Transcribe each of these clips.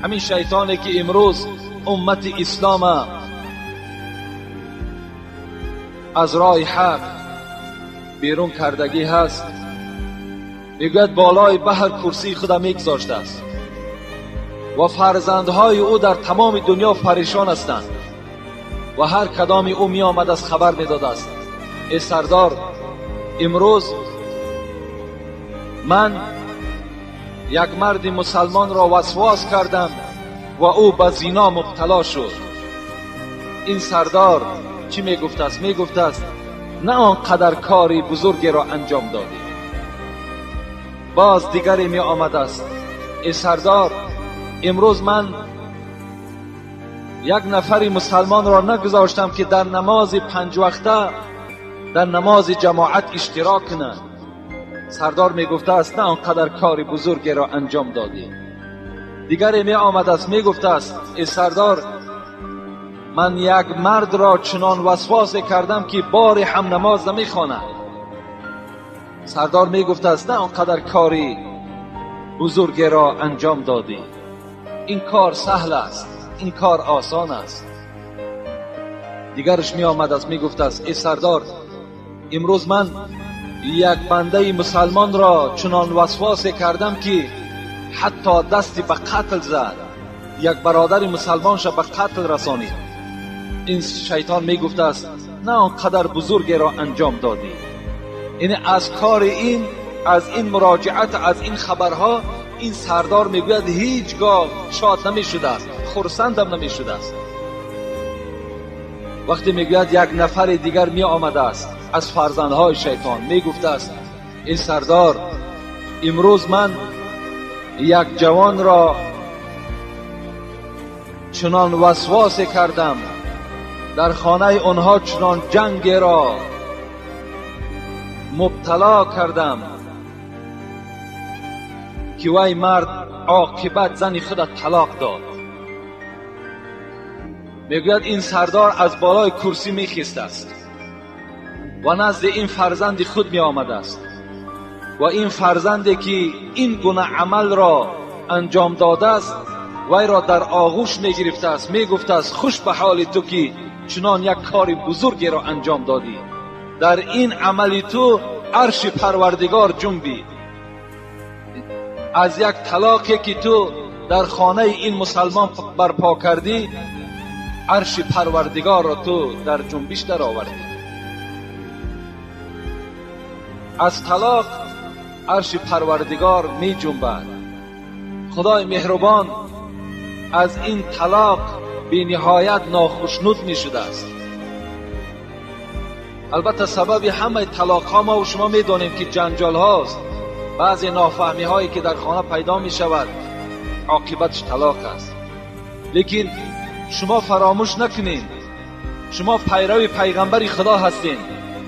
همین شیطانی که امروز امت اسلام از راه حق بیرون کردگی هست، میگوید بالای بحر کرسی خدا میگذاشته است و فرزندهای او در تمام دنیا پریشان هستند و هر کدام او می آمد از خبر می داده است. ای سردار، امروز من یک مرد مسلمان را وسواس کردم و او به زنا مبتلا شد. این سردار چی می گفته است؟ می گفته است نه آنقدر کاری بزرگی را انجام دادی. باز دیگری می آمد است: ای سردار، امروز من یک نفری مسلمان را نگذاشتم که در نماز 5 وقته در نماز جماعت اشتراک کنه. سردار می گفته است نه آنقدر کاری بزرگی را انجام دادی. دیگری می آمد است می گفته است: ای سردار، من یک مرد را چنان وسواس کردم که بار هم نماز نمی خواند. سردار می گفته است نه آنقدر کاری بزرگی را انجام دادی. این کار سهل است، این کار آسان است. دیگرش می آمد است می گفته است: ای سردار، امروز من یک بنده مسلمان را چنان وسواس کردم که حتی دستی به قتل زد، یک برادر مسلمان شب به قتل رسانید. این شیطان می گفته است نه آنقدر بزرگی را انجام دادی. یعنی از کار این، از این مراجعت، از این خبرها، این سردار میگوید هیچگاه شاد نمی شده است، خرسندم نمی شده است. وقتی میگوید یک نفر دیگر می آمده است از فرزندهای شیطان، می گفته است: ای سردار، امروز من یک جوان را چنان وسواس کردم، در خانه آنها چنان جنگ را مبتلا کردم که وی مرد عاقبت زن خود طلاق داد. میگوید این سردار از بالای کرسی میخیست است و نزد این فرزند خود می آمده است و این فرزندی که این گونه عمل را انجام داده است وی را در آغوش می گرفته است، می گفته است: خوش به حال تو که چنان یک کار بزرگی را انجام دادی. در این عملی تو عرش پروردگار جنبی. از یک طلاقی که تو در خانه این مسلمان برپا کردی، عرش پروردگار را تو در جنبش در آوردی. از طلاق عرش پروردگار می جنبد. خدای مهربان از این طلاق بی نهایت ناخشنود می شده است. البته سبب همه طلاق ها ما و شما می دانیم که جنجال هاست، بعضی نافهمی هایی که در خانه پیدا می شود، عاقبتش طلاق است. لیکن شما فراموش نکنین شما پیرو پیغمبر خدا هستین.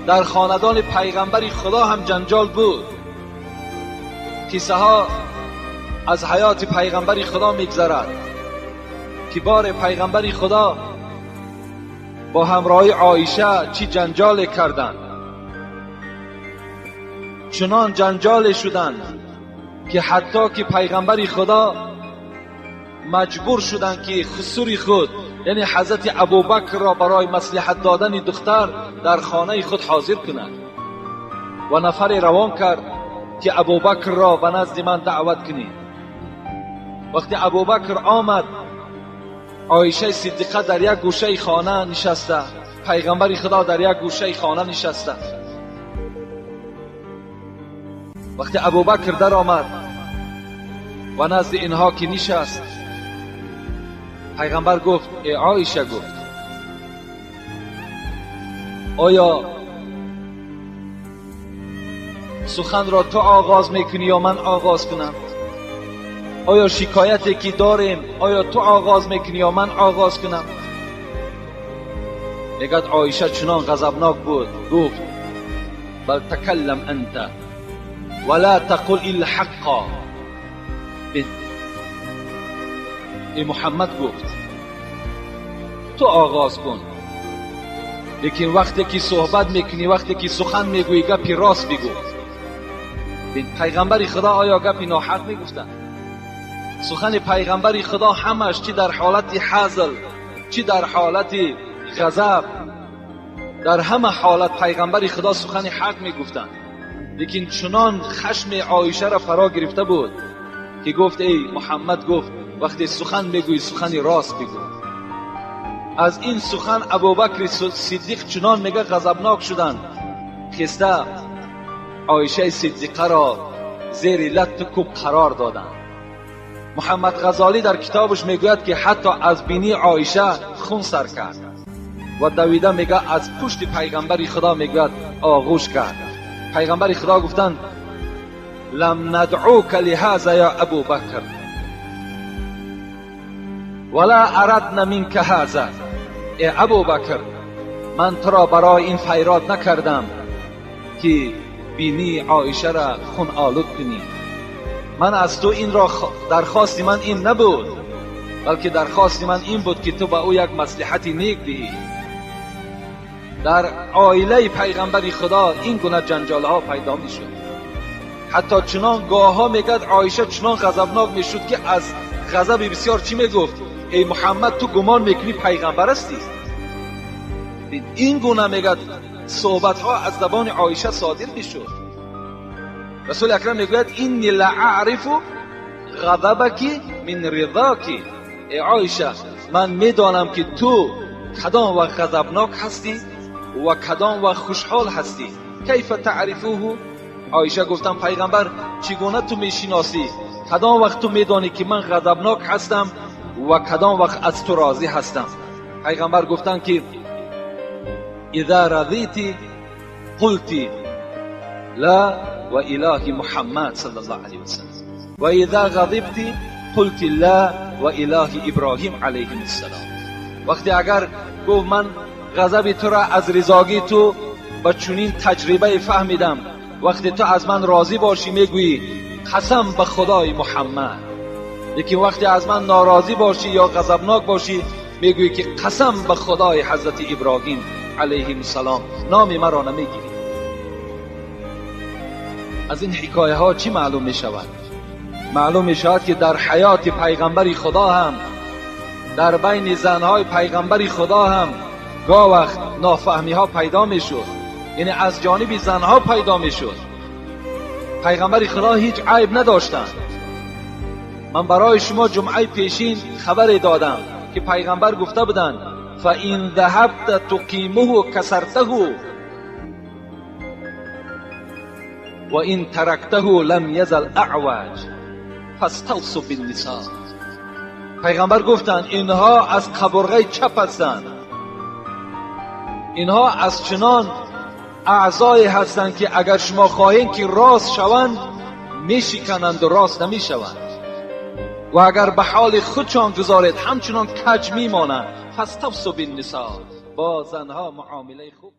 در خاندان پیغمبر خدا هم جنجال بود. قصه ها از حیات پیغمبر خدا میگذرد که بار پیغمبر خدا با همراهی عایشه چی جنجال کردند. چنان جنجال شدند که حتی که پیغمبر خدا مجبور شدند که خسوری خود، یعنی حضرت ابوبکر را برای مصلحت دادن دختر در خانه خود حاضر کنند و نفر روان کرد که ابوبکر را به نزد من دعوت کنید. وقتی ابوبکر آمد، عایشه صدیقه در یک گوشه خانه نشسته، پیغمبر خدا در یک گوشه خانه نشسته. وقتی ابوبکر در آمد و نزد اینها که نشست، پیغمبر گفت: ای عایشه، گفت آیا سخن را تو آغاز میکنی یا من آغاز کنم؟ آیا شکایتی که داریم آیا تو آغاز میکنی یا من آغاز کنم؟ میگد عایشه چنان غضبناک بود، گفت: بل تکلم انت ولا تقل الا حقا. ای محمد، گفت تو آغاز کن، لیکن وقتی که صحبت میکنی، وقتی که سخن میگویی، گپی راست بگو. پیغمبر خدا آیا گپی ناحق میگفتن؟ سخن پیغمبر خدا همش چی در حالت حزل، چی در حالت غضب، در همه حالت پیغمبر خدا سخن حق میگفتند. لیکن چنان خشم عایشه را فرا گرفته بود که گفت ای محمد، گفت وقتی سخن میگوی سخن راست بگو. از این سخن ابوبکر صدیق چنان میگه غضبناک شدند، خسته عایشه صدیقه را زیر لت کوب قرار دادند. محمد غزالی در کتابش میگوید که حتی از بینی عایشه خون سر کرد و دویده میگه از پشت پیغمبر خدا میگوید آغوش کرد. پیغمبر خدا گفتند لم ندعوک لهذا یا ابو بکر ولا اردنا منک هذا. ای ابو بکر، من تو را برای این فریاد نکردم که بینی عایشه را خون آلود کنی. من از تو این را درخواست من این نبود، بلکه درخواست من این بود که تو به او یک مصلحتی نیک دهی. در عائله پیغمبر خدا این گونه جنجال ها پیدا می شد. حتی چنان گاه ها میگد عایشه چنان غضبناک می شد که از غضب بسیار چی می گفت؟ ای محمد، تو گمان میکنی پیغمبر هستی؟ این گونه میگد صحبت ها از زبان عایشه صادر می شد. رسول اکرم میگوید اینی لعرف غضبک من رضاک. ای عایشه، من میدانم که تو کدام وقت غضبناک هستی و کدام وقت خوشحال هستی. کیف تعرفوه؟ عایشه گفتم پیغمبر، چگونه تو میشناسی کدام وقت تو میدانی که من غضبناک هستم و کدام وقت از تو راضی هستم؟ پیغمبر گفتن که اذا رضیتی قلتی لا و اله محمد صلی الله علیه وسلم و اذا غضبتی قلتی لا و اله ابراهیم علیه السلام. وقتی اگر گفت من غضب تو را از رضاگی تو با چنین تجربه فهمیدم، وقتی تو از من راضی باشی میگویی قسم به خدای محمد، لیکن وقتی از من ناراضی باشی یا غضبناک باشی میگویی که قسم به خدای حضرت ابراهیم علیه السلام، نام مرا نمیگیری. از این حکایه ها چی معلوم می شود؟ معلوم می شود که در حیات پیغمبر خدا هم، در بین زنهای پیغمبر خدا هم گاه وقت نافهمی ها پیدا می شد، یعنی از جانب زنها پیدا می شد. پیغمبر خدا هیچ عیب نداشتند. من برای شما جمعه پیشین خبر دادم که پیغمبر گفته بودند فَإِنْ ذَهَبْتَ تُقِيمُهُ كَسَرْتَهُ وَإِنْ تَرَكْتَهُ لَمْ يَزَلْ أَعْوَجَ فَاسْتَوْصُوا بِالنِّسَاءِ. پیغمبر گفتند اینها از قبرغه چپ هستند، اینها از چنان اعضای هستند که اگر شما خواهید که راست شوند میشکنند و راست نمیشوند، و اگر به حال خودشان گذارید همچنان کج میمانند. فاستوصوا بالنساء، با زنها معامله خوب